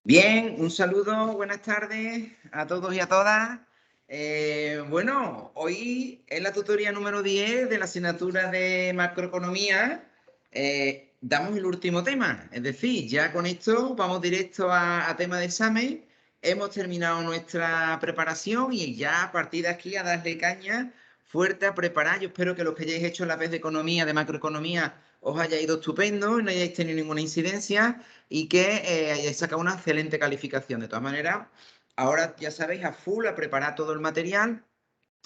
Bien, un saludo, buenas tardes a todos y a todas. Bueno, hoy es la tutoría número 10 de la asignatura de macroeconomía. Damos el último tema, es decir, ya con esto vamos directo a tema de examen. Hemos terminado nuestra preparación y ya a partir de aquí a darle caña fuerte a preparar. Yo espero que los que hayáis hecho la vez de economía, de macroeconomía, os haya ido estupendo, no hayáis tenido ninguna incidencia y que hayáis sacado una excelente calificación. De todas maneras, ahora ya sabéis, a full, a preparar todo el material,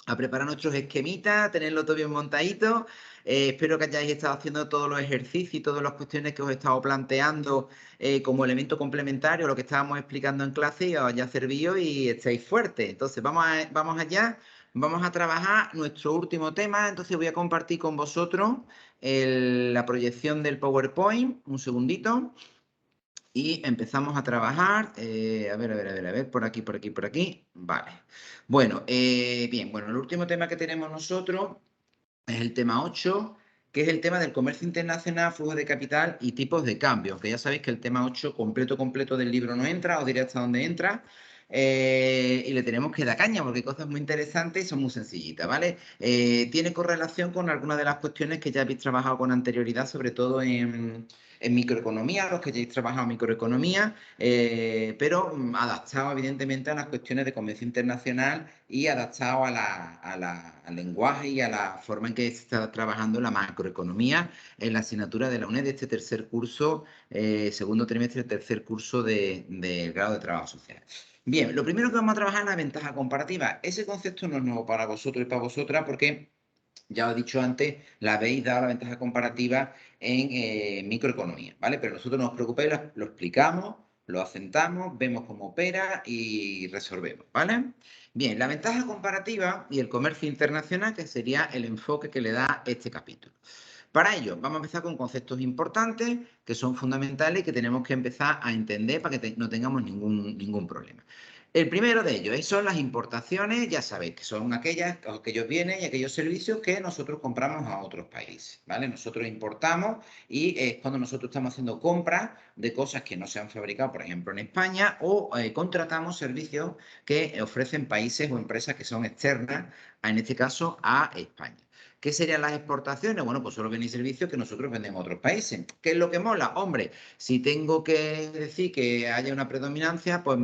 a preparar nuestros esquemitas, a tenerlo todo bien montadito. Espero que hayáis estado haciendo todos los ejercicios y todas las cuestiones que os he estado planteando como elemento complementario, lo que estábamos explicando en clase y os haya servido y estéis fuertes. Entonces, vamos allá. Vamos a trabajar nuestro último tema. Entonces, voy a compartir con vosotros la proyección del PowerPoint. Un segundito. Y empezamos a trabajar. A ver, por aquí. Vale. Bueno, bien, bueno, el último tema que tenemos nosotros es el tema 8, que es el tema del comercio internacional, flujo de capital y tipos de cambio. Aunque ya sabéis que el tema 8 completo del libro no entra, os diré hasta dónde entra. Y le tenemos que dar caña porque hay cosas muy interesantes y son muy sencillitas, ¿vale? Tiene correlación con algunas de las cuestiones que ya habéis trabajado con anterioridad, sobre todo en microeconomía, los que ya habéis trabajado en microeconomía, pero adaptado evidentemente a las cuestiones de comercio internacional y adaptado al lenguaje y a la forma en que se está trabajando la macroeconomía en la asignatura de la UNED de este tercer curso, segundo trimestre, tercer curso del grado de trabajo social. Bien, lo primero que vamos a trabajar es la ventaja comparativa. Ese concepto no es nuevo para vosotros y para vosotras porque ya os he dicho antes, la habéis dado la ventaja comparativa en microeconomía, ¿vale? Pero nosotros no os preocupéis, lo explicamos, lo asentamos, vemos cómo opera y resolvemos, ¿vale? Bien, la ventaja comparativa y el comercio internacional, que sería el enfoque que le da este capítulo. Para ello, vamos a empezar con conceptos importantes que son fundamentales y que tenemos que empezar a entender para que no tengamos ningún problema. El primero de ellos son las importaciones, ya sabéis que son aquellos bienes y aquellos servicios que nosotros compramos a otros países, ¿vale? Nosotros importamos y es cuando nosotros estamos haciendo compras de cosas que no se han fabricado, por ejemplo, en España, o contratamos servicios que ofrecen países o empresas que son externas, en este caso, a España. ¿Qué serían las exportaciones? Bueno, pues son los bienes y servicios que nosotros vendemos a otros países. ¿Qué es lo que mola? Hombre, si tengo que decir que haya una predominancia, pues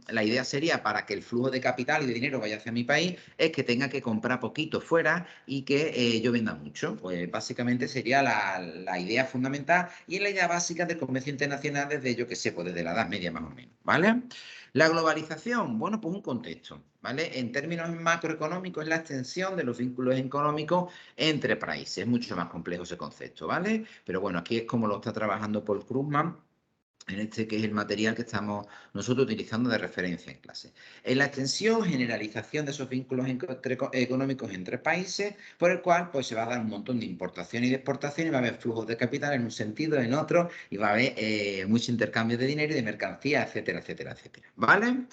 la idea sería para que el flujo de capital y de dinero vaya hacia mi país, es que tenga que comprar poquito fuera y que yo venda mucho. Pues básicamente sería la idea fundamental y es la idea básica del comercio internacional desde, yo que sé, pues desde la Edad Media más o menos, ¿vale? La globalización, bueno, pues un contexto, ¿vale? En términos macroeconómicos es la extensión de los vínculos económicos entre países. Es mucho más complejo ese concepto, ¿vale? Pero bueno, aquí es como lo está trabajando Paul Krugman, en este que es el material que estamos nosotros utilizando de referencia en clase. En la extensión, generalización de esos vínculos económicos entre países, por el cual pues, se va a dar un montón de importación y de exportación y va a haber flujos de capital en un sentido, en otro, y va a haber mucho intercambio de dinero y de mercancías, etcétera, etcétera, etcétera. ¿Vale?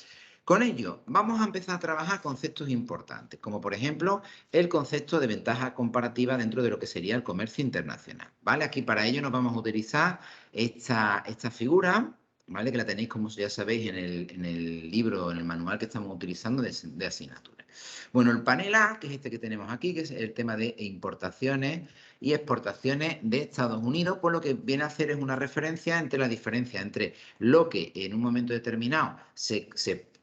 Con ello, vamos a empezar a trabajar conceptos importantes, como por ejemplo el concepto de ventaja comparativa dentro de lo que sería el comercio internacional. ¿Vale? Aquí para ello nos vamos a utilizar esta figura, ¿vale? Que la tenéis, como ya sabéis, en el libro, en el manual que estamos utilizando de asignatura. Bueno, el panel A, que es este que tenemos aquí, que es el tema de importaciones y exportaciones de Estados Unidos, pues lo que viene a hacer es una referencia entre la diferencia entre lo que en un momento determinado se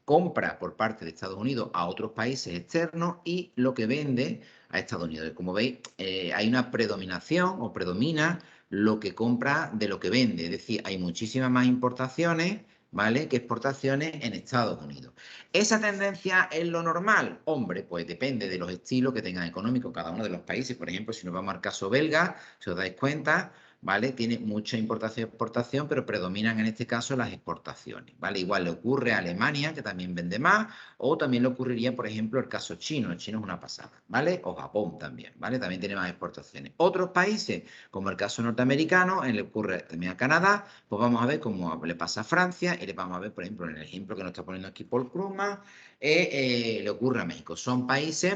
compra por parte de Estados Unidos a otros países externos y lo que vende a Estados Unidos. Como veis, hay una predominación o predomina lo que compra de lo que vende. Es decir, hay muchísimas más importaciones, ¿vale?, que exportaciones en Estados Unidos. ¿Esa tendencia es lo normal? Hombre, pues depende de los estilos que tengan económicos cada uno de los países. Por ejemplo, si nos vamos al caso belga, si os dais cuenta, ¿vale? Tiene mucha importación y exportación, pero predominan en este caso las exportaciones, ¿vale? Igual le ocurre a Alemania, que también vende más, o también le ocurriría, por ejemplo, el caso chino. El chino es una pasada, ¿vale? O Japón también, ¿vale? También tiene más exportaciones. Otros países, como el caso norteamericano, le ocurre también a Canadá, pues vamos a ver cómo le pasa a Francia y le vamos a ver, por ejemplo, en el ejemplo que nos está poniendo aquí Paul Krugman, le ocurre a México. Son países,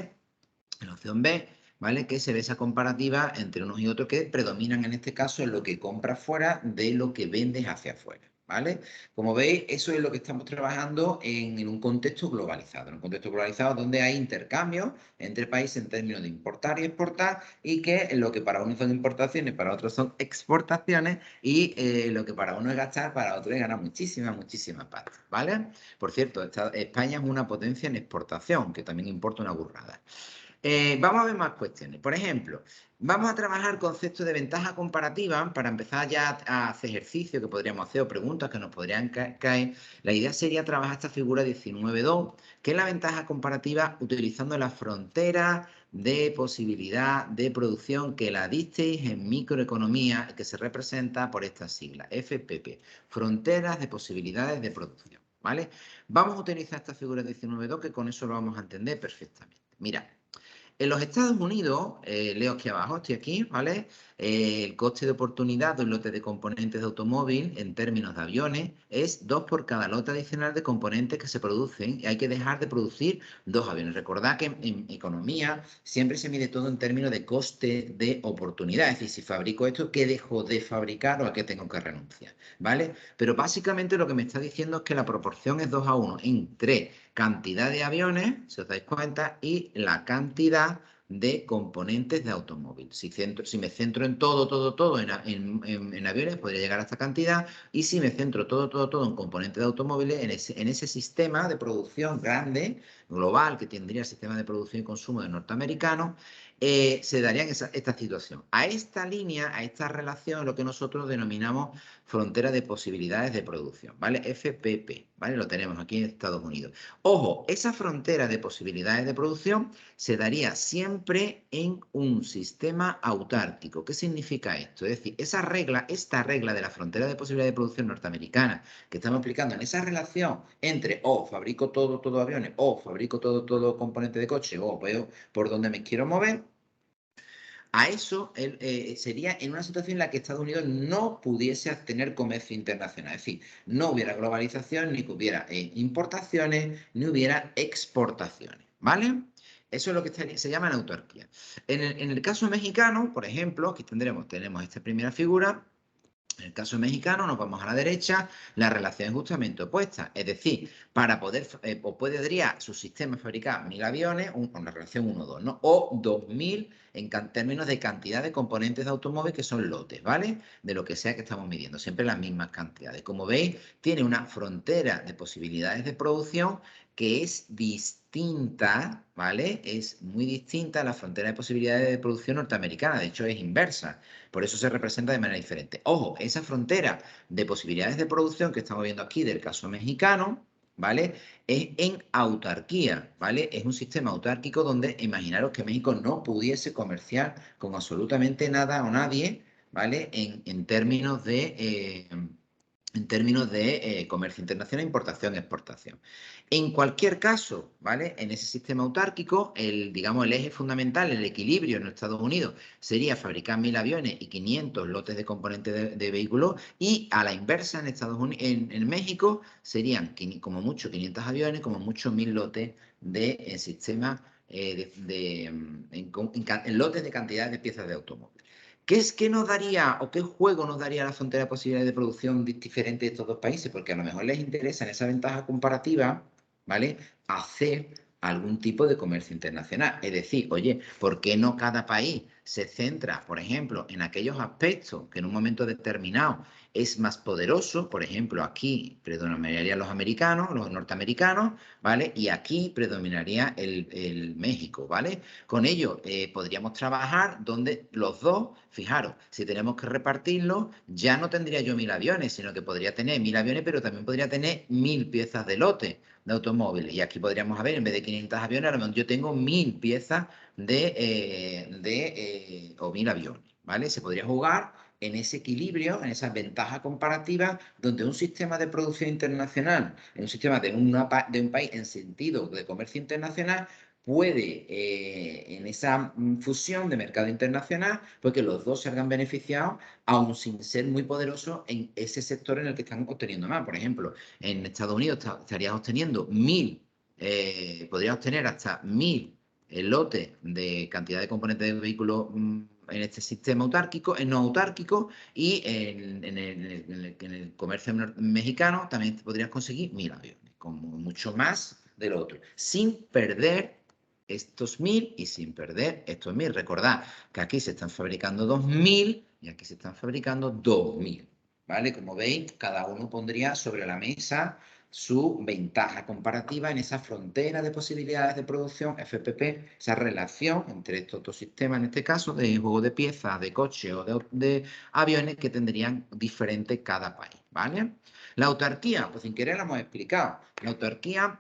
en la opción B, ¿vale?, que se ve esa comparativa entre unos y otros que predominan en este caso en lo que compras fuera de lo que vendes hacia afuera, ¿vale? Como veis, eso es lo que estamos trabajando en un contexto globalizado. En un contexto globalizado donde hay intercambios entre países en términos de importar y exportar y que lo que para unos son importaciones, para otros son exportaciones y lo que para uno es gastar, para otro es ganar muchísima, muchísima pasta, ¿vale? Por cierto, España es una potencia en exportación, que también importa una burrada. Vamos a ver más cuestiones. Por ejemplo, vamos a trabajar conceptos de ventaja comparativa para empezar ya a hacer ejercicio que podríamos hacer o preguntas que nos podrían caer. La idea sería trabajar esta figura 19.2, que es la ventaja comparativa utilizando la frontera de posibilidad de producción que la disteis en microeconomía, que se representa por esta sigla, FPP, fronteras de posibilidades de producción, ¿vale? Vamos a utilizar esta figura 19.2 que con eso lo vamos a entender perfectamente. Mira. En los Estados Unidos, leo aquí abajo, estoy aquí, ¿vale? El coste de oportunidad de un lote de componentes de automóvil en términos de aviones es 2 por cada lote adicional de componentes que se producen y hay que dejar de producir 2 aviones. Recordad que en economía siempre se mide todo en términos de coste de oportunidad, es decir, si fabrico esto, ¿qué dejo de fabricar o a qué tengo que renunciar? ¿Vale? Pero básicamente lo que me está diciendo es que la proporción es 2:1 entre cantidad de aviones, si os dais cuenta, y la cantidad de componentes de automóvil. Si me centro en todo en aviones, podría llegar a esta cantidad, y si me centro todo en componentes de automóviles, en ese sistema de producción grande, global, que tendría el sistema de producción y consumo de norteamericanos, se daría esta situación. A esta línea, a esta relación, lo que nosotros denominamos frontera de posibilidades de producción, ¿vale? FPP, ¿vale? Lo tenemos aquí en Estados Unidos. Ojo, esa frontera de posibilidades de producción se daría siempre en un sistema autárquico. ¿Qué significa esto? Es decir, esta regla de la frontera de posibilidades de producción norteamericana que estamos explicando en esa relación entre fabrico todo aviones, fabrico todo componente de coche, o veo por dónde me quiero mover. A eso sería en una situación en la que Estados Unidos no pudiese tener comercio internacional. Es decir, no hubiera globalización, ni que hubiera importaciones, ni hubiera exportaciones. ¿Vale? Eso es lo que se llama autarquía. En el caso mexicano, por ejemplo, aquí tenemos esta primera figura. En el caso mexicano, nos vamos a la derecha, la relación es justamente opuesta. Es decir, para poder, podría su sistema fabricar 1.000 aviones, una relación 1:2, ¿no? O 2.000 en términos de cantidad de componentes de automóvil que son lotes, ¿vale? De lo que sea que estamos midiendo, siempre las mismas cantidades. Como veis, tiene una frontera de posibilidades de producción que es distinta, ¿vale? Es muy distinta a la frontera de posibilidades de producción norteamericana, de hecho es inversa. Por eso se representa de manera diferente. Ojo, esa frontera de posibilidades de producción que estamos viendo aquí del caso mexicano, ¿vale? Es en autarquía, ¿vale? Es un sistema autárquico donde imaginaros que México no pudiese comerciar con absolutamente nada o nadie, ¿vale? En términos de comercio internacional, importación, exportación. En cualquier caso, ¿vale? En ese sistema autárquico, digamos, el eje fundamental, el equilibrio en los Estados Unidos sería fabricar 1.000 aviones y 500 lotes de componentes de vehículos, y a la inversa en México serían como mucho 500 aviones, como mucho 1.000 lotes de sistema en lotes de cantidad de piezas de automóvil. ¿Qué nos daría o qué juego nos daría la frontera de posibilidades de producción diferente de estos dos países? Porque a lo mejor les interesa en esa ventaja comparativa, ¿vale? Hacer algún tipo de comercio internacional. Es decir, oye, ¿por qué no cada país se centra, por ejemplo, en aquellos aspectos que en un momento determinado es más poderoso? Por ejemplo, aquí predominarían los americanos, los norteamericanos, ¿vale? Y aquí predominaría el México, ¿vale? Con ello podríamos trabajar donde los dos, fijaros, si tenemos que repartirlo, ya no tendría yo 1.000 aviones, sino que podría tener 1.000 aviones, pero también podría tener 1.000 piezas de lote de automóviles. Y aquí podríamos ver, en vez de 500 aviones, a lo mejor yo tengo 1.000 piezas o 1.000 aviones, ¿vale? Se podría jugar en ese equilibrio, en esa ventaja comparativa, donde un sistema de producción internacional, en un sistema de un país en sentido de comercio internacional, puede, en esa fusión de mercado internacional, pues que los dos salgan beneficiados, aun sin ser muy poderosos en ese sector en el que están obteniendo más. Por ejemplo, en Estados Unidos estarías obteniendo podrías obtener hasta 1.000 el lote de cantidad de componentes de vehículo en este sistema autárquico, en no autárquico, y en el comercio mexicano también podrías conseguir 1000 aviones, como mucho más del otro, sin perder estos 1000 y sin perder estos 1000. Recordad que aquí se están fabricando 2000 y aquí se están fabricando 2000, ¿vale? Como veis, cada uno pondría sobre la mesa su ventaja comparativa en esa frontera de posibilidades de producción FPP, esa relación entre estos dos sistemas, en este caso, de juego de piezas, de coche o de aviones que tendrían diferente cada país, ¿vale? La autarquía, pues sin querer la hemos explicado. La autarquía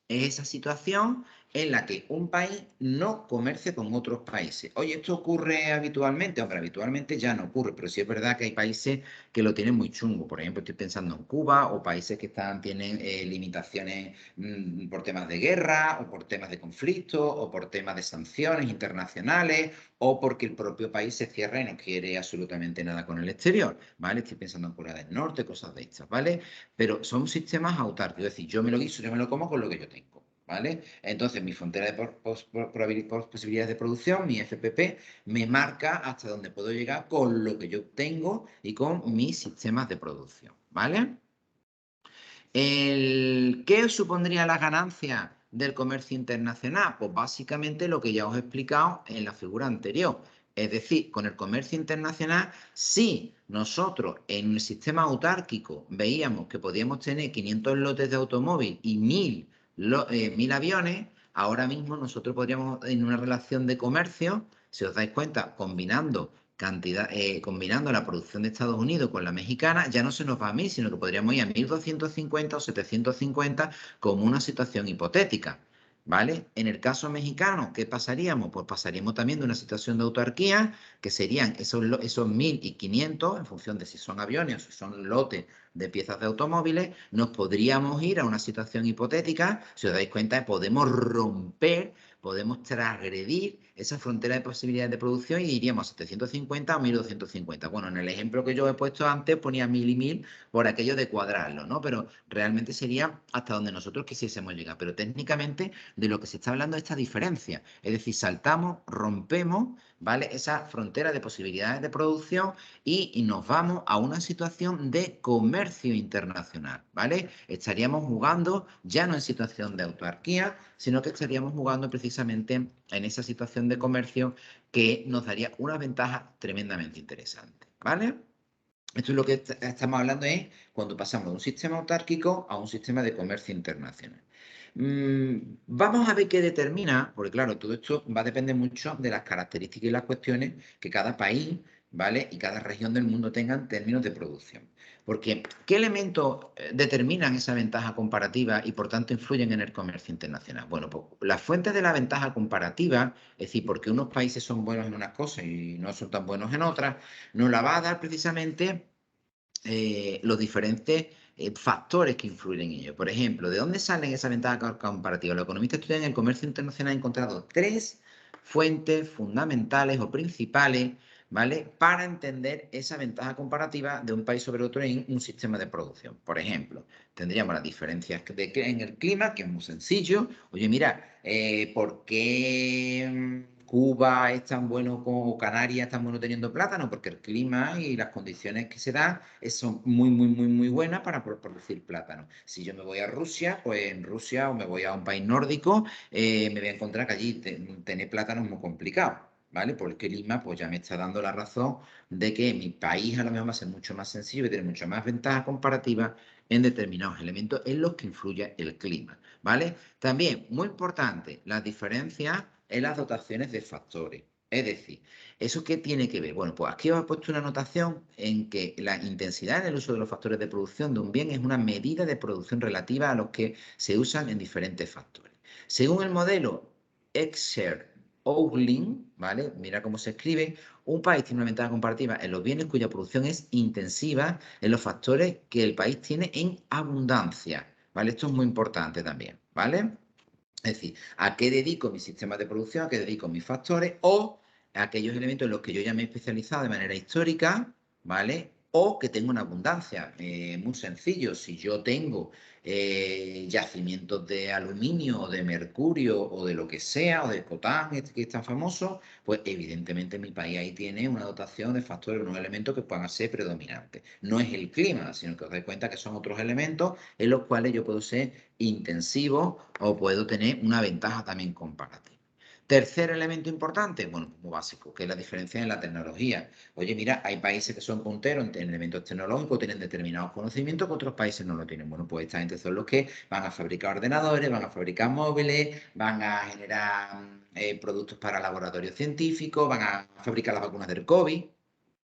es esa situación en la que un país no comercia con otros países. Oye, ¿esto ocurre habitualmente? Hombre, habitualmente ya no ocurre, pero sí es verdad que hay países que lo tienen muy chungo. Por ejemplo, estoy pensando en Cuba o países que tienen limitaciones por temas de guerra o por temas de conflicto o por temas de sanciones internacionales o porque el propio país se cierra y no quiere absolutamente nada con el exterior, ¿vale? Estoy pensando en Corea del Norte, cosas de estas, ¿vale? Pero son sistemas autárquicos, es decir, yo me lo guiso, yo me lo como con lo que yo tengo, ¿vale? Entonces, mi frontera de posibilidades de producción, mi FPP, me marca hasta dónde puedo llegar con lo que yo tengo y con mis sistemas de producción, ¿vale? ¿Qué supondría la ganancia del comercio internacional? Pues básicamente lo que ya os he explicado en la figura anterior. Es decir, con el comercio internacional, si nosotros en el sistema autárquico veíamos que podíamos tener 500 lotes de automóvil y 1000 aviones, ahora mismo nosotros podríamos, en una relación de comercio, si os dais cuenta, combinando la producción de Estados Unidos con la mexicana, ya no se nos va a 1000, sino que podríamos ir a 1250 o 750 como una situación hipotética, ¿vale? En el caso mexicano, ¿qué pasaríamos? Pues pasaríamos también de una situación de autarquía, que serían esos 1500, en función de si son aviones o si son lotes de piezas de automóviles, nos podríamos ir a una situación hipotética, si os dais cuenta, podemos transgredir esa frontera de posibilidades de producción y iríamos a 750 o 1250. Bueno, en el ejemplo que yo he puesto antes ponía 1000 y 1000 por aquello de cuadrarlo, ¿no? Pero realmente sería hasta donde nosotros quisiésemos llegar. Pero técnicamente de lo que se está hablando es esta diferencia. Es decir, saltamos, rompemos, ¿vale? Esa frontera de posibilidades de producción y nos vamos a una situación de comercio internacional, ¿vale? Estaríamos jugando ya no en situación de autarquía, sino que estaríamos jugando precisamente en esa situación de comercio que nos daría una ventaja tremendamente interesante, ¿vale? Esto es lo que estamos hablando es cuando pasamos de un sistema autárquico a un sistema de comercio internacional. Vamos a ver qué determina, porque claro, todo esto va a depender mucho de las características y las cuestiones que cada país, ¿vale? Y cada región del mundo tengan en términos de producción. Porque, ¿qué elementos determinan esa ventaja comparativa y por tanto influyen en el comercio internacional? Bueno, pues las fuentes de la ventaja comparativa, es decir, porque unos países son buenos en unas cosas y no son tan buenos en otras, nos la va a dar precisamente los diferentes factores que influyen en ello. Por ejemplo, ¿de dónde salen esas ventajas comparativas? Los economistas estudian el comercio internacional han encontrado 3 fuentes fundamentales o principales, ¿vale? Para entender esa ventaja comparativa de un país sobre otro en un sistema de producción. Por ejemplo, tendríamos las diferencias en el clima, que es muy sencillo. Oye, mira, ¿por qué Cuba es tan bueno como Canarias es tan bueno teniendo plátano? Porque el clima y las condiciones que se dan son muy buenas para producir plátano. Si yo me voy a Rusia, pues en Rusia o me voy a un país nórdico, me voy a encontrar que allí tener plátano es muy complicado, ¿vale? Porque el clima pues ya me está dando la razón de que mi país a lo mejor va a ser mucho más sencillo y tener mucha más ventaja comparativa en determinados elementos en los que influye el clima, ¿vale? También, muy importante, las diferencias en las dotaciones de factores. Es decir, ¿eso qué tiene que ver? Bueno, pues aquí os he puesto una anotación en que la intensidad en el uso de los factores de producción de un bien es una medida de producción relativa a los que se usan en diferentes factores. Según el modelo Exer-Ohlin, ¿vale? Mira cómo se escribe, un país tiene una ventaja comparativa en los bienes cuya producción es intensiva en los factores que el país tiene en abundancia, ¿vale? Esto es muy importante también, ¿vale? Es decir, ¿a qué dedico mi sistema de producción? ¿A qué dedico mis factores? O a aquellos elementos en los que yo ya me he especializado de manera histórica, ¿vale? o que tenga una abundancia. Muy sencillo, si yo tengo yacimientos de aluminio o de mercurio o de lo que sea, o de coltán, que es tan famoso, pues evidentemente mi país ahí tiene una dotación de factores, unos elementos que puedan ser predominantes. No es el clima, sino que os dais cuenta que son otros elementos en los cuales yo puedo ser intensivo o puedo tener una ventaja también comparativa. Tercer elemento importante, bueno, como básico, que es la diferencia en la tecnología. Oye, mira, hay países que son punteros en elementos tecnológicos, tienen determinados conocimientos que otros países no lo tienen. Bueno, pues esta gente son los que van a fabricar ordenadores, van a fabricar móviles, van a generar productos para laboratorios científicos, van a fabricar las vacunas del COVID,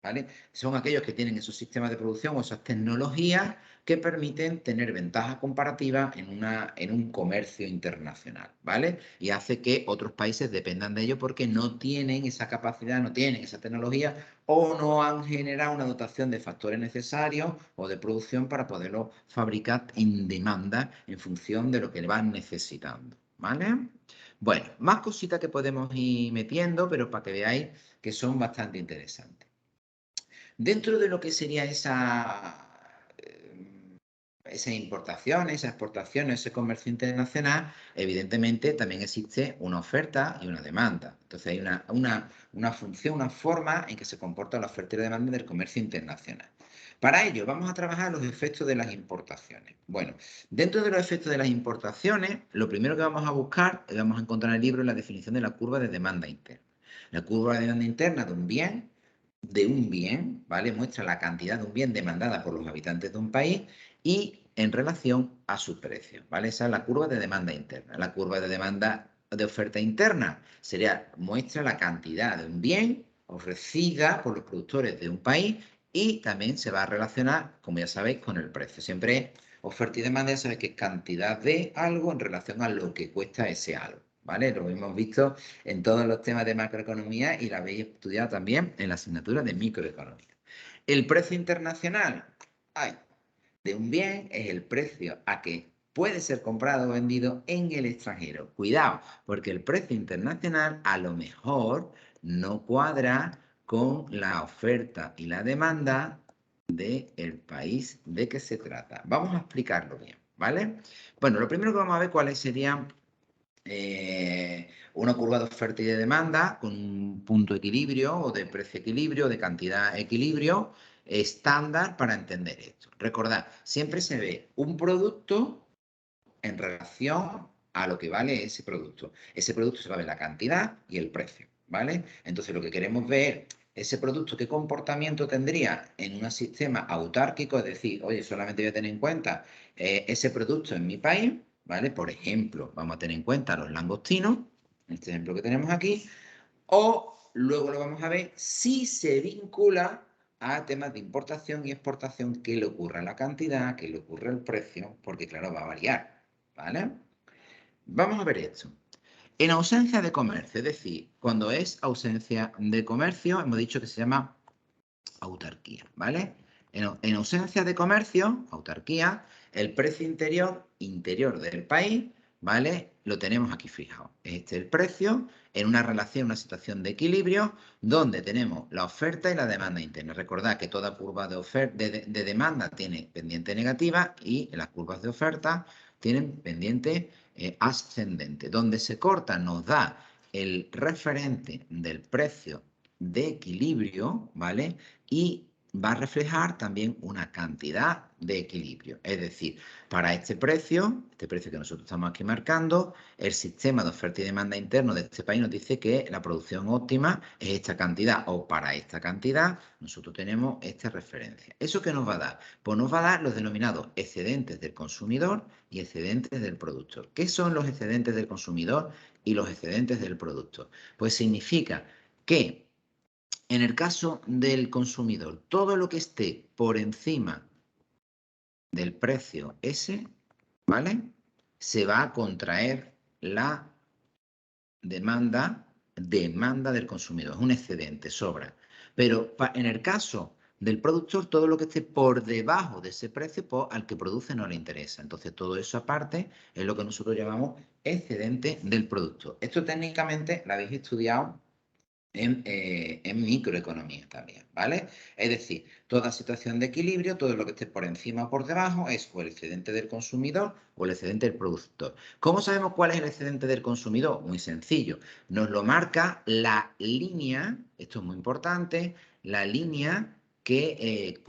¿vale? Son aquellos que tienen esos sistemas de producción o esas tecnologías que permiten tener ventajas comparativas en un comercio internacional, ¿vale? Y hace que otros países dependan de ello porque no tienen esa capacidad, no tienen esa tecnología o no han generado una dotación de factores necesarios o de producción para poderlo fabricar en demanda en función de lo que van necesitando, ¿vale? Bueno, más cositas que podemos ir metiendo, pero para que veáis que son bastante interesantes. Dentro de lo que sería esa importación, esa exportación, ese comercio internacional, evidentemente también existe una oferta y una demanda. Entonces hay una función, una forma en que se comporta la oferta y la demanda del comercio internacional. Para ello, vamos a trabajar los efectos de las importaciones. Bueno, dentro de los efectos de las importaciones, lo primero que vamos a buscar, vamos a encontrar en el libro, es la definición de la curva de demanda interna. La curva de demanda interna de un bien, ¿vale? Muestra la cantidad de un bien demandada por los habitantes de un país y en relación a sus precios, ¿vale? Esa es la curva de demanda interna. La curva de demanda de oferta interna muestra la cantidad de un bien ofrecida por los productores de un país y también se va a relacionar, como ya sabéis, con el precio. Siempre oferta y demanda, ya sabéis que es cantidad de algo en relación a lo que cuesta ese algo, ¿vale? Lo hemos visto en todos los temas de macroeconomía y la habéis estudiado también en la asignatura de microeconomía. El precio internacional de un bien es el precio a que puede ser comprado o vendido en el extranjero. Cuidado, porque el precio internacional a lo mejor no cuadra con la oferta y la demanda del país de que se trata. Vamos a explicarlo bien, ¿vale? Bueno, lo primero que vamos a ver cuáles serían una curva de oferta y de demanda con un punto de equilibrio o de precio equilibrio, de cantidad equilibrio estándar para entender esto. Recordad, siempre se ve un producto en relación a lo que vale ese producto. Ese producto se va a ver la cantidad y el precio, ¿vale? Entonces lo que queremos ver ese producto, qué comportamiento tendría en un sistema autárquico, es decir, oye, solamente voy a tener en cuenta ese producto en mi país, ¿vale? Por ejemplo, vamos a tener en cuenta los langostinos, este ejemplo que tenemos aquí, o luego lo vamos a ver si se vincula a temas de importación y exportación, qué le ocurre a la cantidad, qué le ocurre al precio, porque claro, va a variar, ¿vale? Vamos a ver esto. En ausencia de comercio, es decir, cuando es ausencia de comercio, hemos dicho que se llama autarquía, ¿vale? En ausencia de comercio, autarquía, el precio interior del país, ¿vale? Lo tenemos aquí fijado. Este es el precio en una relación, una situación de equilibrio, donde tenemos la oferta y la demanda interna. Recordad que toda curva de demanda tiene pendiente negativa y las curvas de oferta tienen pendiente ascendente. Donde se corta nos da el referente del precio de equilibrio, ¿vale? Y va a reflejar también una cantidad de equilibrio. Es decir, para este precio que nosotros estamos aquí marcando, el sistema de oferta y demanda interno de este país nos dice que la producción óptima es esta cantidad o para esta cantidad nosotros tenemos esta referencia. ¿Eso qué nos va a dar? Pues nos va a dar los denominados excedentes del consumidor y excedentes del productor. ¿Qué son los excedentes del consumidor y los excedentes del productor? Pues significa que en el caso del consumidor, todo lo que esté por encima del precio ese, ¿vale? Se va a contraer la demanda del consumidor. Es un excedente, sobra. Pero en el caso del productor, todo lo que esté por debajo de ese precio, pues, al que produce no le interesa. Entonces, todo eso aparte es lo que nosotros llamamos excedente del producto. Esto técnicamente lo habéis estudiado en microeconomía también, ¿vale? Es decir, toda situación de equilibrio, todo lo que esté por encima o por debajo es o el excedente del consumidor o el excedente del productor. ¿Cómo sabemos cuál es el excedente del consumidor? Muy sencillo. Nos lo marca la línea, esto es muy importante, la línea que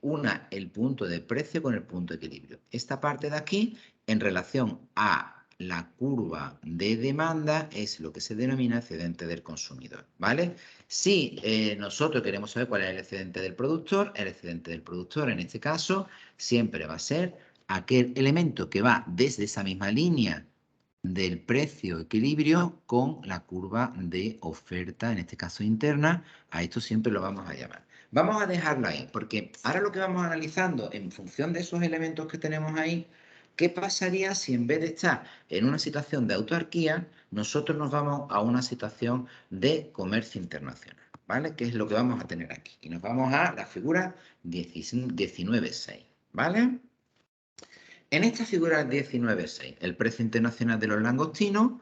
una el punto de precio con el punto de equilibrio. Esta parte de aquí, en relación a la curva de demanda, es lo que se denomina excedente del consumidor, ¿vale? Si nosotros queremos saber cuál es el excedente del productor, el excedente del productor en este caso siempre va a ser aquel elemento que va desde esa misma línea del precio-equilibrio con la curva de oferta, en este caso interna. A esto siempre lo vamos a llamar. Vamos a dejarlo ahí, porque ahora lo que vamos analizando en función de esos elementos que tenemos ahí, ¿qué pasaría si en vez de estar en una situación de autarquía, nosotros nos vamos a una situación de comercio internacional? ¿Vale? Que es lo que vamos a tener aquí. Y nos vamos a la figura 19.6, ¿vale? En esta figura 19.6, el precio internacional de los langostinos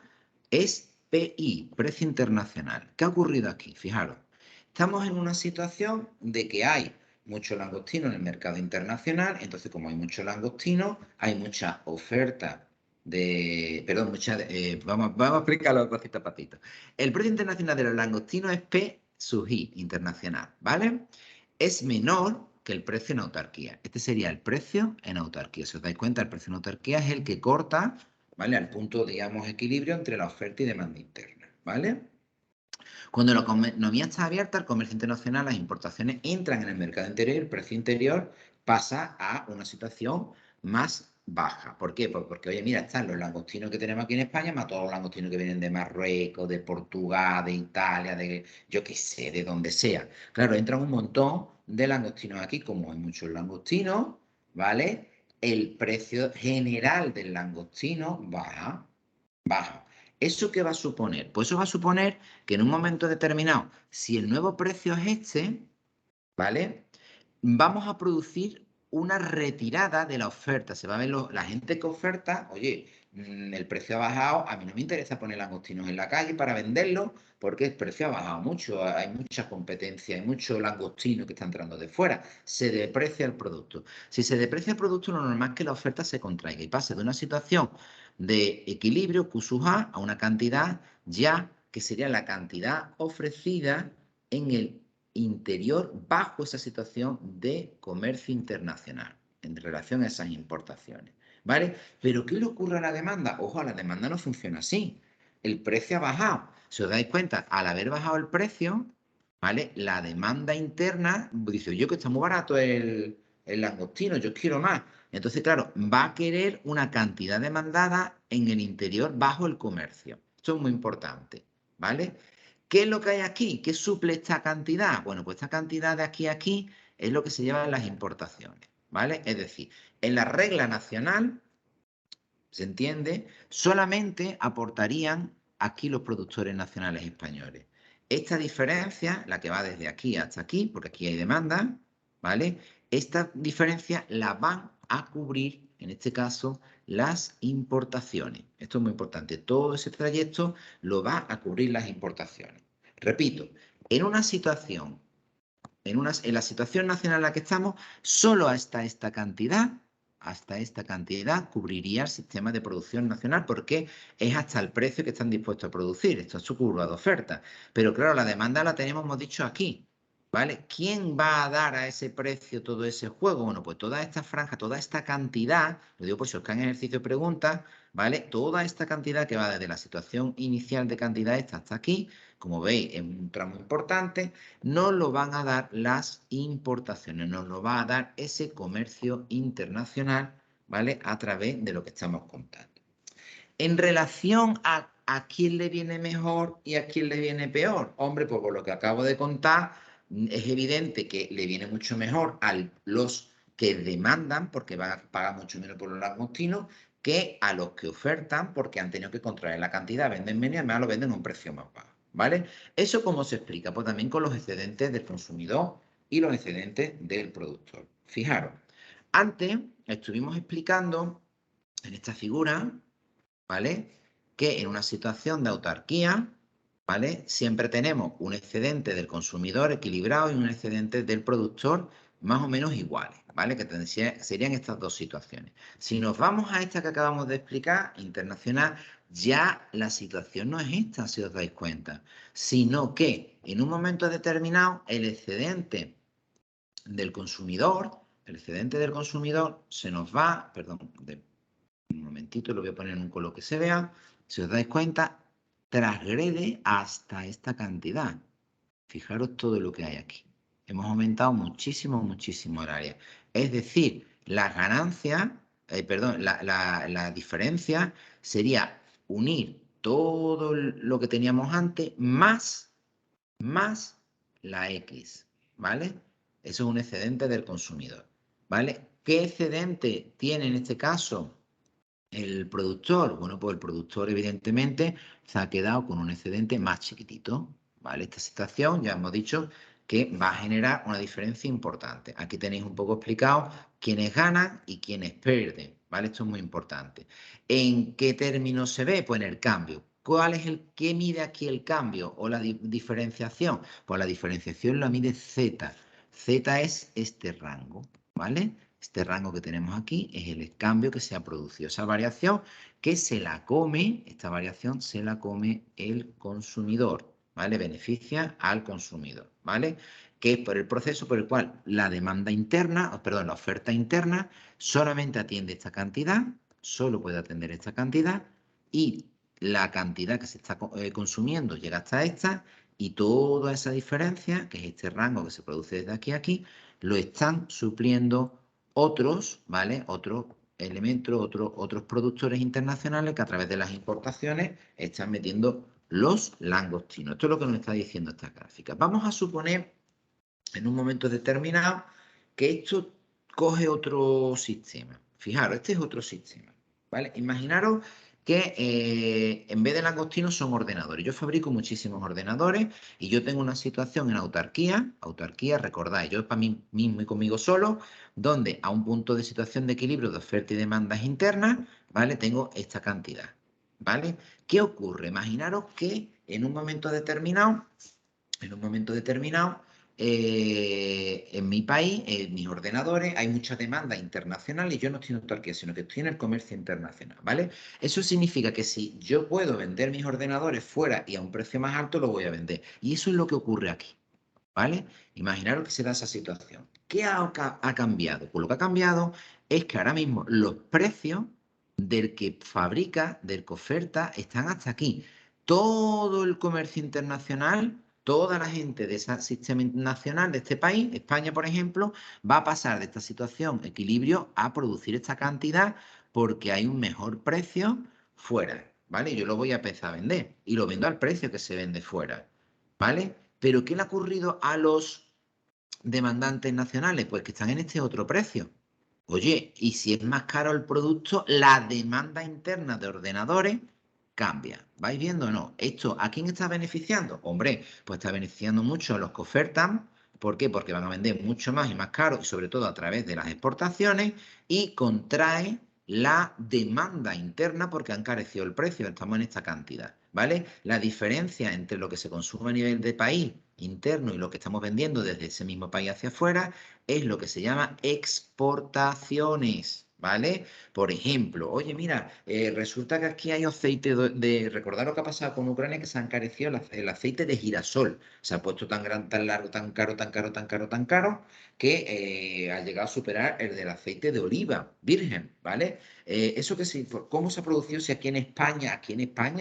es PI, precio internacional. ¿Qué ha ocurrido aquí? Fijaros, estamos en una situación de que hay mucho langostino en el mercado internacional, entonces como hay mucho langostino, hay mucha oferta perdón, vamos a explicarlo pasito a pasito. El precio internacional de los langostinos es P sub I, internacional, ¿vale? Es menor que el precio en autarquía. Este sería el precio en autarquía. Si os dais cuenta, el precio en autarquía es el que corta, ¿vale? Al punto, digamos, equilibrio entre la oferta y demanda interna, ¿vale? Cuando la economía está abierta, el comercio internacional, las importaciones entran en el mercado interior y el precio interior pasa a una situación más baja. ¿Por qué? Pues porque, oye, mira, están los langostinos que tenemos aquí en España, más todos los langostinos que vienen de Marruecos, de Portugal, de Italia, de yo qué sé, de donde sea. Claro, entran un montón de langostinos aquí, como hay muchos langostinos, ¿vale? El precio general del langostino baja. ¿Eso qué va a suponer? Pues eso va a suponer que en un momento determinado, si el nuevo precio es este, ¿vale? Vamos a producir una retirada de la oferta. Se va a ver la gente que oferta, oye, el precio ha bajado, a mí no me interesa poner langostinos en la calle para venderlos porque el precio ha bajado mucho, hay mucha competencia, hay mucho langostino que está entrando de fuera, se deprecia el producto. Si se deprecia el producto, lo normal es que la oferta se contraiga y pase de una situación de equilibrio, Q sub A, a una cantidad ya que sería la cantidad ofrecida en el interior bajo esa situación de comercio internacional en relación a esas importaciones, ¿vale? Pero ¿qué le ocurre a la demanda? Ojo, a la demanda no funciona así. El precio ha bajado. Si os dais cuenta, al haber bajado el precio, ¿vale? La demanda interna dice, yo que está muy barato el langostino, yo quiero más. Entonces, claro, va a querer una cantidad demandada en el interior bajo el comercio. Esto es muy importante, ¿vale? ¿Qué es lo que hay aquí? ¿Qué suple esta cantidad? Bueno, pues esta cantidad de aquí a aquí es lo que se llaman las importaciones, ¿vale? Es decir, en la regla nacional, ¿se entiende? Solamente aportarían aquí los productores nacionales españoles. Esta diferencia, la que va desde aquí hasta aquí, porque aquí hay demanda, ¿vale? Esta diferencia la van a cubrir, en este caso, las importaciones. Esto es muy importante. Todo ese trayecto lo va a cubrir las importaciones. Repito, en una situación, en la situación nacional en la que estamos, solo hasta esta cantidad cubriría el sistema de producción nacional porque es hasta el precio que están dispuestos a producir. Esto es su curva de oferta. Pero claro, la demanda la tenemos, hemos dicho, aquí. ¿Vale? ¿Quién va a dar a ese precio todo ese juego? Bueno, pues toda esta franja, toda esta cantidad, lo digo por si os caen ejercicio de preguntas, ¿vale? Toda esta cantidad que va desde la situación inicial de cantidad esta hasta aquí, como veis, es un tramo importante, nos lo van a dar las importaciones, nos lo va a dar ese comercio internacional, ¿vale? A través de lo que estamos contando. En relación a quién le viene mejor y a quién le viene peor, hombre, pues por lo que acabo de contar, es evidente que le viene mucho mejor a los que demandan, porque van a pagar mucho menos por los langostinos, que a los que ofertan, porque han tenido que contraer la cantidad, venden menos y además lo venden a un precio más bajo, ¿vale? ¿Eso cómo se explica? Pues también con los excedentes del consumidor y los excedentes del productor. Fijaros, antes estuvimos explicando en esta figura, ¿vale? Que en una situación de autarquía, ¿vale? Siempre tenemos un excedente del consumidor equilibrado y un excedente del productor más o menos iguales, ¿vale? Que serían estas dos situaciones. Si nos vamos a esta que acabamos de explicar, internacional, ya la situación no es esta, si os dais cuenta, sino que en un momento determinado el excedente del consumidor, se nos va, perdón, un momentito, lo voy a poner en un color que se vea, si os dais cuenta, transgrede hasta esta cantidad. Fijaros todo lo que hay aquí. Hemos aumentado muchísimo, muchísimo el área. Es decir, las ganancias, la diferencia sería unir todo lo que teníamos antes más la X, ¿vale? Eso es un excedente del consumidor, ¿vale? ¿Qué excedente tiene en este caso el productor? Bueno, pues el productor evidentemente se ha quedado con un excedente más chiquitito, ¿vale? Esta situación ya hemos dicho que va a generar una diferencia importante. Aquí tenéis un poco explicado quiénes ganan y quiénes pierden, ¿vale? Esto es muy importante. ¿En qué términos se ve? Pues en el cambio. ¿Qué mide aquí el cambio o la diferenciación? Pues la diferenciación la mide Z. Z es este rango, ¿vale? Este rango que tenemos aquí es el cambio que se ha producido. Esa variación que se la come, esta variación se la come el consumidor, ¿vale? Beneficia al consumidor, ¿vale? Que es por el proceso por el cual la demanda interna, perdón, la oferta interna solamente atiende esta cantidad, solo puede atender esta cantidad y la cantidad que se está consumiendo llega hasta esta y toda esa diferencia, que es este rango que se produce desde aquí a aquí, lo están supliendo otros, ¿vale? Otros elementos, otros productores internacionales que a través de las importaciones están metiendo los langostinos. Esto es lo que nos está diciendo esta gráfica. Vamos a suponer en un momento determinado que esto coge otro sistema. Fijaros, este es otro sistema, ¿vale? Imaginaros que en vez de langostinos son ordenadores. Yo fabrico muchísimos ordenadores y yo tengo una situación en autarquía, recordáis, yo para mí mismo y conmigo solo, donde a un punto de situación de equilibrio de oferta y demandas internas, ¿vale? Tengo esta cantidad, ¿vale? ¿Qué ocurre? Imaginaros que en un momento determinado, en mi país, en mis ordenadores, hay mucha demanda internacional y yo no estoy en autarquía, sino que estoy en el comercio internacional, ¿vale? Eso significa que si yo puedo vender mis ordenadores fuera y a un precio más alto, lo voy a vender. Y eso es lo que ocurre aquí, ¿vale? Imaginaros que se da esa situación. ¿Qué ha cambiado? Pues lo que ha cambiado es que ahora mismo los precios del que fabrica, del que oferta, están hasta aquí. Todo el comercio internacional, toda la gente de ese sistema nacional de este país, España, por ejemplo, va a pasar de esta situación, equilibrio, a producir esta cantidad porque hay un mejor precio fuera, ¿vale? Yo lo voy a empezar a vender y lo vendo al precio que se vende fuera, ¿vale? Pero ¿qué le ha ocurrido a los demandantes nacionales? Pues que están en este otro precio. Oye, y si es más caro el producto, la demanda interna de ordenadores cambia. ¿Vais viendo o no? ¿Esto a quién está beneficiando? Hombre, pues está beneficiando mucho a los que ofertan. ¿Por qué? Porque van a vender mucho más y más caro, y sobre todo a través de las exportaciones, y contrae la demanda interna porque ha encarecido el precio. Estamos en esta cantidad, ¿vale? La diferencia entre lo que se consume a nivel de país interno y lo que estamos vendiendo desde ese mismo país hacia afuera es lo que se llama exportaciones, ¿vale? Por ejemplo, oye, mira, resulta que aquí hay aceite recordar lo que ha pasado con Ucrania, que se ha encarecido el aceite de girasol. Se ha puesto tan largo, tan caro, tan caro, que ha llegado a superar el del aceite de oliva virgen, ¿vale? ¿Cómo se ha producido si aquí en España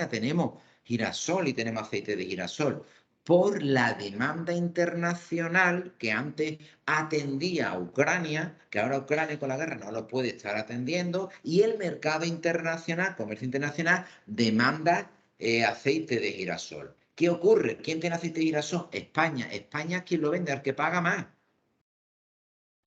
tenemos girasol y tenemos aceite de girasol? Por la demanda internacional que antes atendía a Ucrania, que ahora Ucrania con la guerra no lo puede estar atendiendo, y el mercado internacional, comercio internacional, demanda aceite de girasol. ¿Qué ocurre? ¿Quién tiene aceite de girasol? España. España es quien lo vende, al que paga más.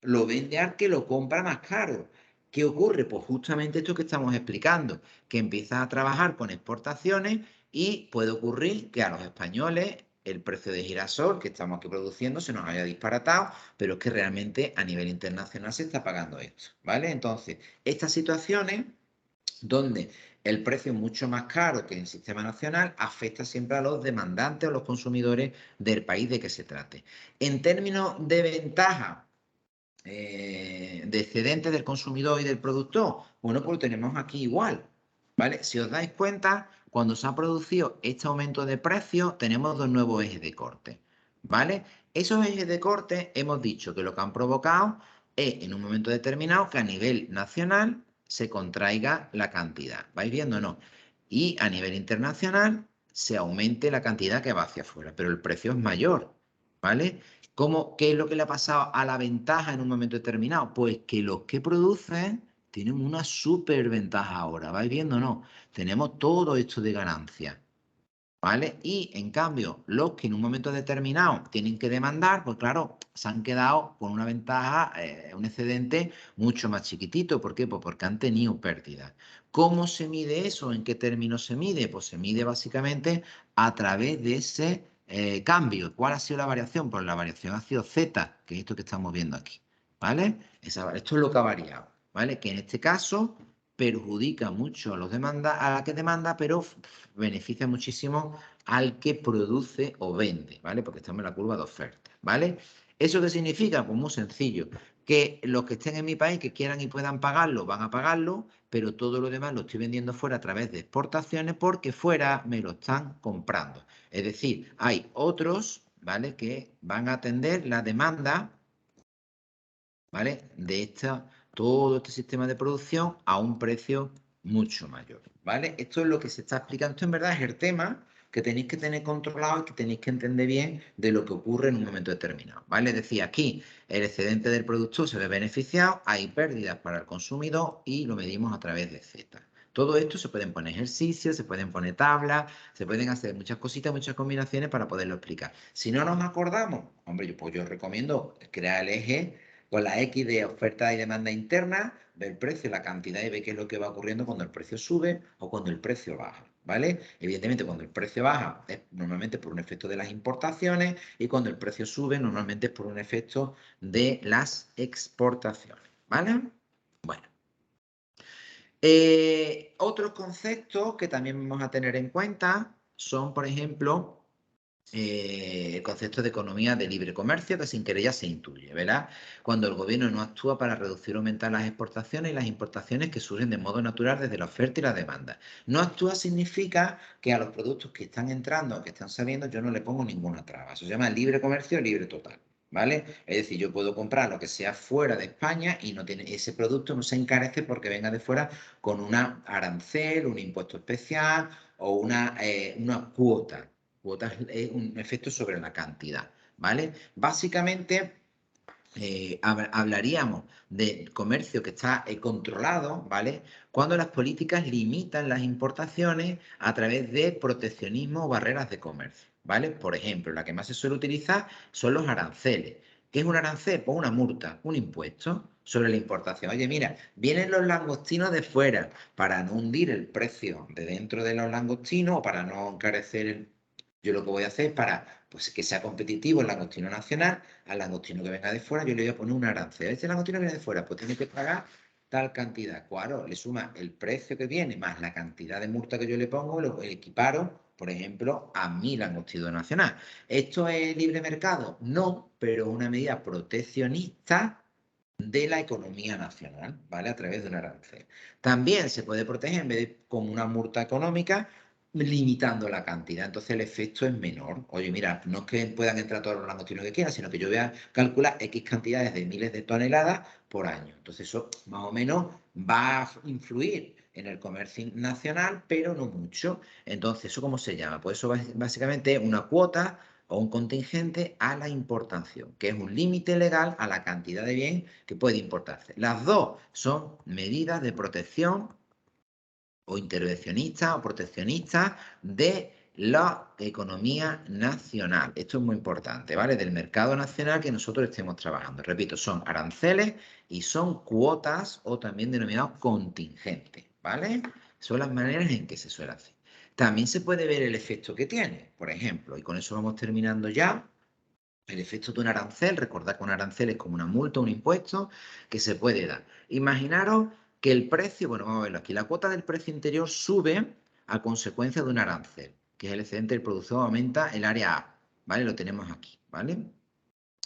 Lo vende al que lo compra más caro. ¿Qué ocurre? Pues justamente esto que estamos explicando, que empiezas a trabajar con exportaciones y puede ocurrir que a los españoles el precio de girasol que estamos aquí produciendo se nos haya disparatado, pero es que realmente a nivel internacional se está pagando esto, ¿vale? Entonces, estas situaciones donde El precio mucho más caro que en el sistema nacional afecta siempre a los demandantes o los consumidores del país de que se trate. En términos de ventaja, de excedente del consumidor y del productor, bueno, pues lo tenemos aquí igual, ¿vale? Si os dais cuenta, cuando se ha producido este aumento de precios, tenemos dos nuevos ejes de corte, ¿vale? Esos ejes de corte hemos dicho que lo que han provocado es, en un momento determinado, que a nivel nacional se contraiga la cantidad, ¿vais viendo o no? Y a nivel internacional se aumente la cantidad que va hacia afuera, pero el precio es mayor, ¿vale? ¿Qué es lo que le ha pasado a la ventaja en un momento determinado? Pues que los que producen tienen una superventaja ahora, ¿vais viendo o no? Tenemos todo esto de ganancia, ¿vale? Y en cambio, los que en un momento determinado tienen que demandar, pues claro, se han quedado con una ventaja, un excedente mucho más chiquitito. ¿Por qué? Pues porque han tenido pérdidas. ¿Cómo se mide eso? ¿En qué términos se mide? Pues se mide básicamente a través de ese cambio. ¿Cuál ha sido la variación? Pues la variación ha sido Z, que es esto que estamos viendo aquí, ¿vale? Esto es lo que ha variado, ¿vale? Que en este caso perjudica mucho a los a la que demanda, pero beneficia muchísimo al que produce o vende, ¿vale? Porque estamos en la curva de oferta, ¿vale? ¿Eso qué significa? Pues muy sencillo, que los que estén en mi país, que quieran y puedan pagarlo, van a pagarlo, pero todo lo demás lo estoy vendiendo fuera a través de exportaciones porque fuera me lo están comprando. Es decir, hay otros, ¿vale? Que van a atender la demanda, ¿vale? De todo este sistema de producción a un precio mucho mayor, ¿vale? Esto es lo que se está explicando. Esto en verdad es el tema que tenéis que tener controlado y que tenéis que entender bien de lo que ocurre en un momento determinado, ¿vale? Es decir, aquí el excedente del producto se ve beneficiado, hay pérdidas para el consumidor y lo medimos a través de Z. Todo esto se pueden poner ejercicios, se pueden poner tablas, se pueden hacer muchas cositas, muchas combinaciones para poderlo explicar. Si no nos acordamos, hombre, pues yo recomiendo crear el eje con la X de oferta y demanda interna, ve el precio, la cantidad y ve qué es lo que va ocurriendo cuando el precio sube o cuando el precio baja, ¿vale? Evidentemente, cuando el precio baja es normalmente por un efecto de las importaciones y cuando el precio sube normalmente es por un efecto de las exportaciones, ¿vale? Bueno. Otros conceptos que también vamos a tener en cuenta son, por ejemplo, el concepto de economía de libre comercio, que sin querer ya se intuye, ¿verdad? Cuando el gobierno no actúa para reducir o aumentar las exportaciones y las importaciones que surgen de modo natural desde la oferta y la demanda. No actúa significa que a los productos que están entrando o que están saliendo yo no le pongo ninguna traba. Eso se llama libre comercio, libre total. ¿Vale? Es decir, yo puedo comprar lo que sea fuera de España y no tiene, ese producto no se encarece porque venga de fuera con una arancel, un impuesto especial o una cuota. Cuotas es un efecto sobre la cantidad, ¿vale? Básicamente, hablaríamos de comercio que está controlado, ¿vale? Cuando las políticas limitan las importaciones a través de proteccionismo o barreras de comercio, ¿vale? Por ejemplo, la que más se suele utilizar son los aranceles. ¿Qué es un arancel? Pues una multa, un impuesto sobre la importación. Oye, mira, vienen los langostinos de fuera para no hundir el precio de dentro de los langostinos o para no encarecer Yo lo que voy a hacer es para pues, que sea competitivo el langostino nacional, al langostino que venga de fuera, yo le voy a poner un arancel. Este langostino que viene de fuera, pues tiene que pagar tal cantidad. Claro, le suma el precio que viene más la cantidad de multa que yo le pongo, lo equiparo, por ejemplo, a mi langostino nacional. ¿Esto es libre mercado? No, pero es una medida proteccionista de la economía nacional, ¿vale? A través de un arancel. También se puede proteger en vez de como una multa económica, limitando la cantidad. Entonces el efecto es menor. Oye, mira, no es que puedan entrar todos los langostinos que quieran, sino que yo voy a calcular X cantidades de miles de toneladas por año. Entonces eso más o menos va a influir en el comercio nacional, pero no mucho. Entonces, ¿eso cómo se llama? Pues eso básicamente es una cuota o un contingente a la importación, que es un límite legal a la cantidad de bien que puede importarse. Las dos son medidas de protección o intervencionistas o proteccionistas de la economía nacional. Esto es muy importante, ¿vale? Del mercado nacional que nosotros estemos trabajando. Repito, son aranceles y son cuotas o también denominados contingentes, ¿vale? Son las maneras en que se suele hacer. También se puede ver el efecto que tiene, por ejemplo, y con eso vamos terminando ya. El efecto de un arancel, recordad que un arancel es como una multa, un impuesto que se puede dar. Imaginaros que el precio, bueno, vamos a verlo aquí, la cuota del precio interior sube a consecuencia de un arancel, que es el excedente del producto, aumenta el área A, ¿vale? Lo tenemos aquí, ¿vale?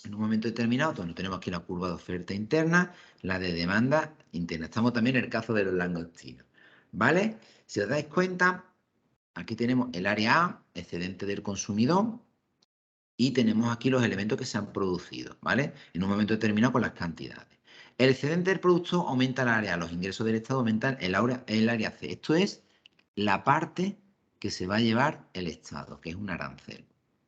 En un momento determinado, donde tenemos aquí la curva de oferta interna, la de demanda interna. Estamos también en el caso de los langostinos, ¿vale? Si os dais cuenta, aquí tenemos el área A, excedente del consumidor, y tenemos aquí los elementos que se han producido, ¿vale? En un momento determinado con las cantidades. El excedente del producto aumenta el área A, los ingresos del Estado aumentan el área C. Esto es la parte que se va a llevar el Estado, que es un arancel.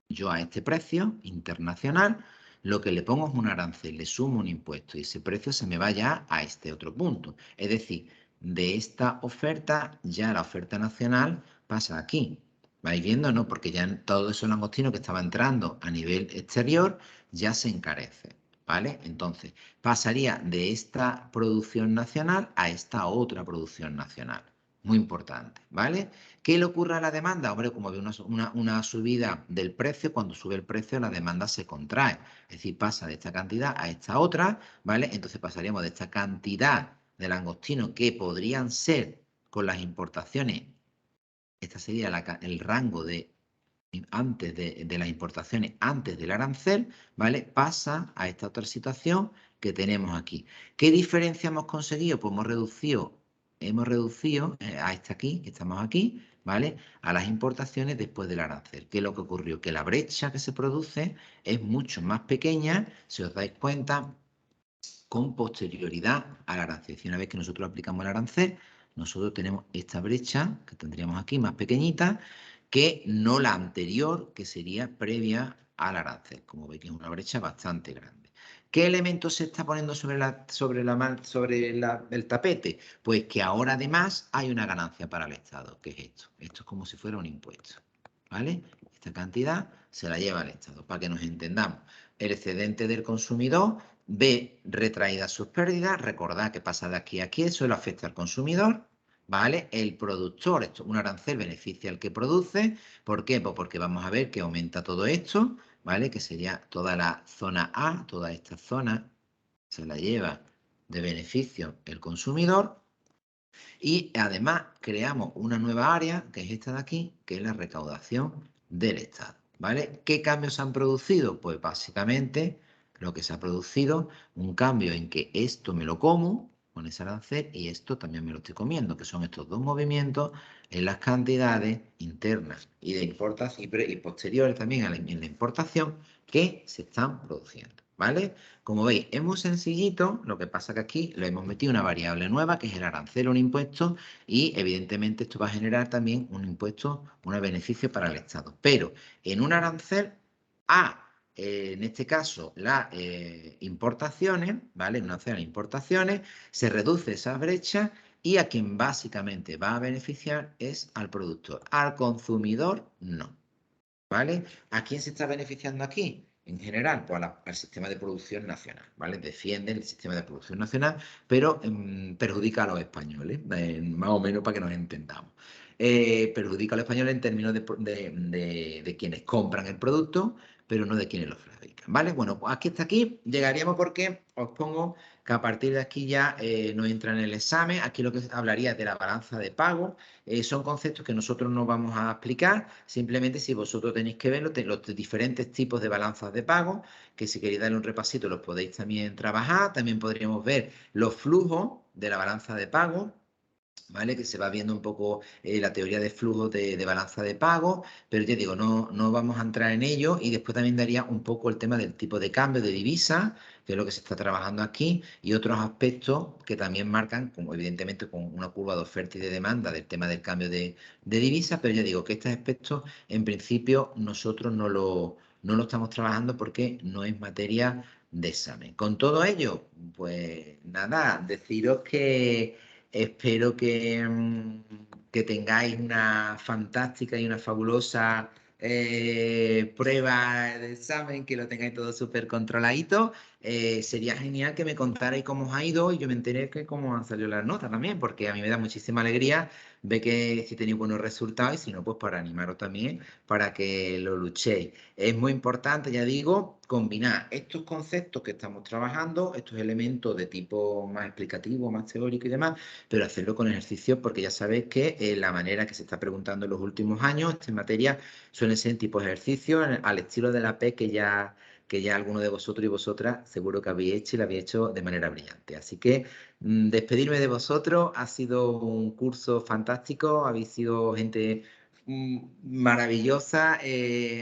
Yo a este precio internacional lo que le pongo es un arancel, le sumo un impuesto y ese precio se me va ya a este otro punto. Es decir, de esta oferta, ya la oferta nacional pasa aquí. ¿Vais viendo? ¿No? Porque ya todo eso langostino que estaba entrando a nivel exterior ya se encarece. ¿Vale? Entonces, pasaría de esta producción nacional a esta otra producción nacional. Muy importante, ¿vale? ¿Qué le ocurre a la demanda? Hombre, como ve una subida del precio, cuando sube el precio la demanda se contrae. Es decir, pasa de esta cantidad a esta otra, ¿vale? Entonces pasaríamos de esta cantidad de langostinos que podrían ser con las importaciones, esta sería el rango de antes de las importaciones, antes del arancel, ¿vale? Pasa a esta otra situación que tenemos aquí. ¿Qué diferencia hemos conseguido? Pues hemos reducido a esta aquí, que estamos aquí, ¿vale? A las importaciones después del arancel. ¿Qué es lo que ocurrió? Que la brecha que se produce es mucho más pequeña, si os dais cuenta, con posterioridad al arancel. Y una vez que nosotros aplicamos el arancel, nosotros tenemos esta brecha que tendríamos aquí más pequeñita que no la anterior, que sería previa al arancel. Como veis que es una brecha bastante grande. ¿Qué elemento se está poniendo el tapete? Pues que ahora además hay una ganancia para el Estado, que es esto. Esto es como si fuera un impuesto, ¿vale? Esta cantidad se la lleva el Estado, para que nos entendamos. El excedente del consumidor ve retraídas sus pérdidas, recordad que pasa de aquí a aquí, eso le afecta al consumidor, ¿vale? El productor, un arancel beneficia al que produce, ¿por qué? Pues porque vamos a ver que aumenta todo esto, ¿vale? Que sería toda la zona A, toda esta zona se la lleva de beneficio el consumidor y además creamos una nueva área, que es esta de aquí, que es la recaudación del Estado, ¿vale? ¿Qué cambios se han producido? Pues básicamente lo que se ha producido, un cambio en que esto me lo como con ese arancel y esto también me lo estoy comiendo, que son estos dos movimientos en las cantidades internas y de importación y posteriores también en la importación que se están produciendo, ¿vale? Como veis, es muy sencillito, lo que pasa que aquí le hemos metido una variable nueva, que es el arancel, un impuesto, y evidentemente esto va a generar también un impuesto, un beneficio para el Estado. Pero en un arancel en este caso, las importaciones, ¿vale? En una arancel a importaciones, se reduce esa brecha y a quien básicamente va a beneficiar es al productor. Al consumidor, no. ¿Vale? ¿A quién se está beneficiando aquí? En general, pues al sistema de producción nacional, ¿vale? Defiende el sistema de producción nacional, pero perjudica a los españoles, más o menos para que nos entendamos. Perjudica a los españoles en términos de quienes compran el producto, pero no de quienes lo fabrican, ¿vale? Bueno, pues aquí hasta aquí llegaríamos porque os pongo que a partir de aquí ya no entra en el examen. Aquí lo que hablaría es de la balanza de pago. Son conceptos que nosotros no vamos a explicar, simplemente si vosotros tenéis que ver los diferentes tipos de balanzas de pago, que si queréis darle un repasito los podéis también trabajar. También podríamos ver los flujos de la balanza de pago, ¿vale? Que se va viendo un poco la teoría de flujos de balanza de pago, pero ya digo, no vamos a entrar en ello y después también daría un poco el tema del tipo de cambio de divisa, que es lo que se está trabajando aquí, y otros aspectos que también marcan, como evidentemente con una curva de oferta y de demanda del tema del cambio de divisa, pero ya digo que estos aspectos en principio nosotros no lo estamos trabajando porque no es materia de examen. Con todo ello, pues nada, deciros que espero que tengáis una fantástica y una fabulosa prueba de examen, que lo tengáis todo súper controladito. sería genial que me contarais cómo os ha ido y yo me enteré que cómo han salido las notas también, porque a mí me da muchísima alegría ver que si tenéis buenos resultados y si no, pues para animaros también, para que lo luchéis. Es muy importante, ya digo, combinar estos conceptos que estamos trabajando, estos elementos de tipo más explicativo, más teórico y demás, pero hacerlo con ejercicios, porque ya sabéis que la manera que se está preguntando en los últimos años, esta materia, suelen ser tipos de ejercicios al estilo de la P que ya alguno de vosotros y vosotras seguro que habéis hecho y lo habéis hecho de manera brillante. Así que despedirme de vosotros, ha sido un curso fantástico, habéis sido gente maravillosa,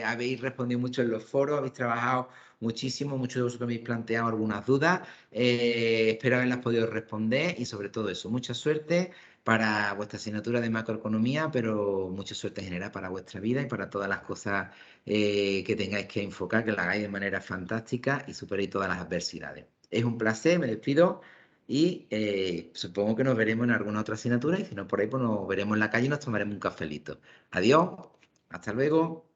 habéis respondido mucho en los foros, habéis trabajado muchísimo, muchos de vosotros me habéis planteado algunas dudas, espero haberlas podido responder y sobre todo eso, mucha suerte para vuestra asignatura de macroeconomía, pero mucha suerte en general para vuestra vida y para todas las cosas que tengáis que enfocar, que la hagáis de manera fantástica y superéis todas las adversidades. Es un placer, me despido y supongo que nos veremos en alguna otra asignatura y si no por ahí pues nos veremos en la calle y nos tomaremos un cafelito. Adiós, hasta luego.